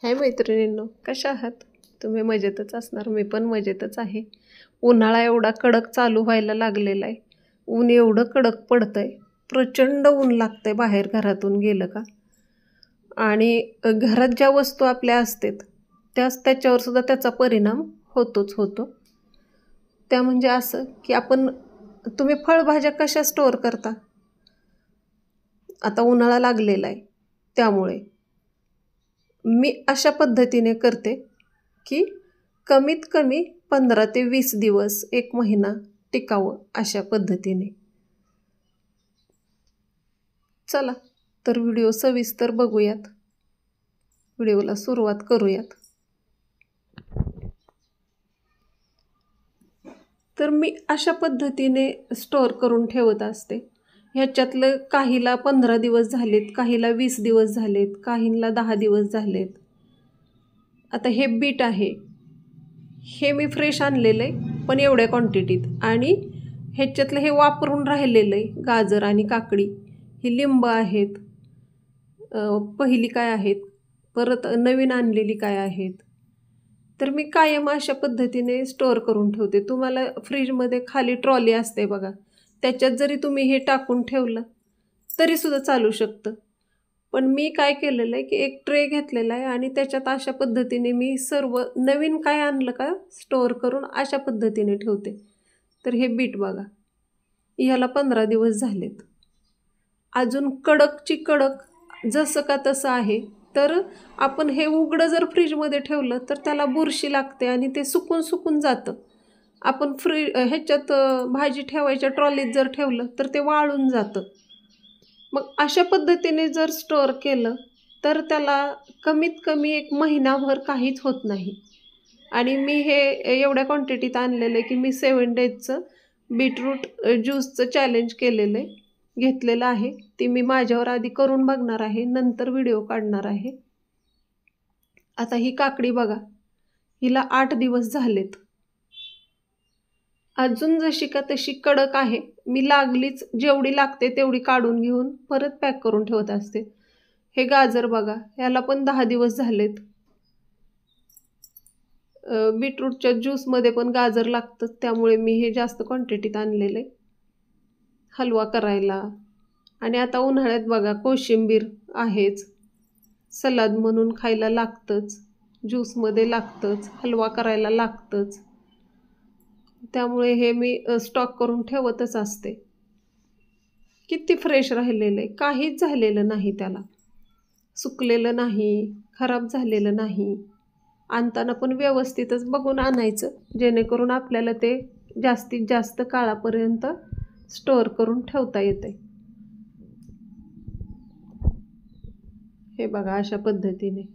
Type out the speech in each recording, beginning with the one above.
हाय मैत्रिणींनो, कशा आहात? तुम्ही मजेतच असणार, मी पण मजेतच आहे. उन्हाळा एवढा कडक चालू व्हायला लागलेला आहे. ऊन एवढं कडक पडतंय, प्रचंड ऊन लागतंय बाहेर घरातून गेलं का. आणि घरात ज्या वस्तू आपल्या असतात त्याच्यावर सुद्धा त्याचा परिणाम होतोच होतो. त्या म्हणजे असं की तुम्ही फळभाज्या कशा स्टोअर करता? आता उन्हाळा लागलेला आहे त्यामुळे मी अशा पद्धतीने करते की कमीत कमी 15 ते 20 दिवस, 1 महिना टिकावं अशा पद्धतीने. चला तर व्हिडिओ सविस्तर बघूयात. व्हिडिओला सुरुवात करूयात. तर मी अशा पद्धतीने स्टोअर करून ठेवत असते. ह्याच्यातलं काहीला 15 दिवस झालेत, काहीला 20 दिवस झालेत, काहींना 10 दिवस झालेत. आता हे बीट आहे, हे मी फ्रेश आणलेलं आहे पण एवढ्या क्वांटिटीत. आणि ह्याच्यातलं हे वापरून राहिलेलं आहे गाजर आणि काकडी. ही लिंब आहेत, पहिली काय आहेत, परत नवीन आणलेली काय आहेत. तर मी कायम अशा पद्धतीने स्टोअर करून ठेवते. तुम्हाला फ्रीजमध्ये खाली ट्रॉली असते बघा, त्याच्यात जरी तुम्ही हे टाकून ठेवलं तरीसुद्धा चालू शकतं. पण मी काय केलेलं आहे की एक ट्रे घेतलेला आहे आणि त्याच्यात अशा पद्धतीने मी सर्व नवीन काय आणलं का स्टोअर करून अशा पद्धतीने ठेवते. तर हे बीट बघा, ह्याला 15 दिवस झालेत, अजून कडकची कडक जसं का तसं आहे. तर आपण हे उघडं जर फ्रीजमध्ये ठेवलं तर त्याला बुरशी लागते आणि ते सुकून जातं. आपण ह्याच्यात भाजी ठेवायच्या ट्रॉलीत जर ठेवलं तर ते वाळून जातं. मग अशा पद्धतीने जर स्टोअर केलं तर त्याला कमीत कमी 1 महिनाभर काहीच होत नाही. आणि मी हे एवढ्या क्वांटिटीत आणलेलं आहे की मी 7 डेजचं बीटरूट ज्यूसचं चॅलेंज केलेलं आहे, घेतलेलं आहे. ती मी माझ्यावर आधी करून बघणार आहे, नंतर व्हिडिओ काढणार आहे. आता ही काकडी बघा, हिला 8 दिवस झालेत, अजून जशी का तशी कडक आहे. मी लागलीच जेवढी लागते तेवढी काढून घेऊन परत पॅक करून ठेवत असते. हे गाजर बघा, ह्याला पण 10 दिवस झालेत. बीटरूटच्या ज्यूसमध्ये पण गाजर लागतं, त्यामुळे मी हे जास्त क्वांटिटीत आणलेलं आहे हलवा करायला. आणि आता उन्हाळ्यात बघा कोशिंबीर आहेच, सलाद म्हणून खायला लागतंच, ज्यूसमध्ये लागतंच, हलवा करायला लागतंच. त्यामुळे हे मी स्टॉक करून ठेवतच असते. किती फ्रेश राहिलेलं आहे, काहीच झालेलं नाही, त्याला सुकलेलं नाही, खराब झालेलं नाही. आणताना पण व्यवस्थितच बघून आणायचं, जेणेकरून आपल्याला ते जास्तीत जास्त काळापर्यंत स्टोअर करून ठेवता येते. हे बघा अशा पद्धतीने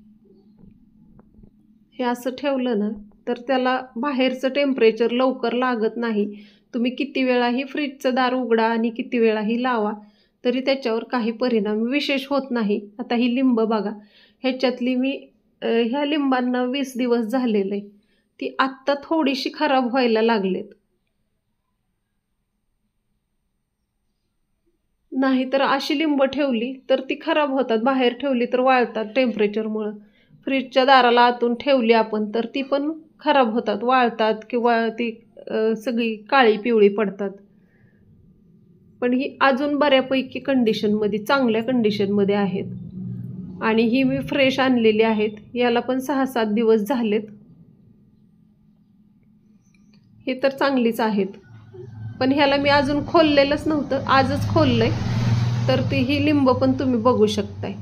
हे असं ठेवलं ना तर त्याला बाहेरचं टेम्परेचर लवकर लागत नाही. तुम्ही किती वेळाही फ्रीजचं दार उघडा आणि किती वेळाही लावा तरी त्याच्यावर काही परिणाम विशेष होत नाही. आता ही लिंब बघा, ह्याच्यातली मी ह्या लिंबांना 20 दिवस झालेले, ती आत्ता थोडीशी खराब व्हायला लागलेत. नाहीतर अशी लिंब ठेवली तर ती खराब होतात, बाहेर ठेवली तर वाळतात टेम्परेचरमुळं. फ्रीजच्या दाराला आतून ठेवली आपण तर ती पण खराब होतात, वाळतात किंवा ती सगळी काळी पिवळी पडतात. पण ही अजून बऱ्यापैकी कंडिशनमध्ये, चांगल्या कंडिशनमध्ये आहेत. आणि ही मी फ्रेश आणलेली आहेत, याला पण 6-7 दिवस झालेत. हे तर चांगलीच आहेत, पण ह्याला मी अजून खोललेलंच नव्हतं, आजच खोललंय. तर ती ही लिंब पण तुम्ही बघू शकताय.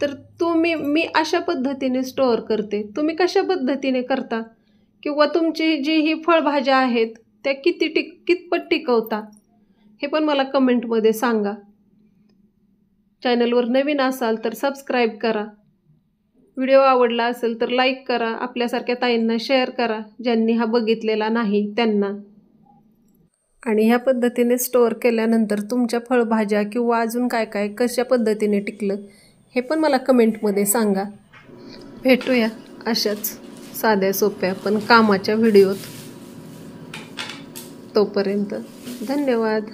तर मी अशा पद्धतीने स्टोअर करते. तुम्ही कशा पद्धतीने करता? किंवा तुमची जी ही फळभाज्या आहेत त्या कितपत टिकवता हे पण मला कमेंटमध्ये सांगा. चॅनलवर नवीन असाल तर सबस्क्राईब करा. व्हिडिओ आवडला असेल तर लाईक करा. आपल्यासारख्या ताईंना शेअर करा, ज्यांनी हा बघितलेला नाही त्यांना. आणि ह्या पद्धतीने स्टोअर केल्यानंतर तुमच्या फळभाज्या किंवा अजून काय काय कशा पद्धतीने टिकलं हे पण मला कमेंटमध्ये सांगा. भेटूया अशाच साध्या सोप्या पण कामाच्या व्हिडिओत. तोपर्यंत धन्यवाद.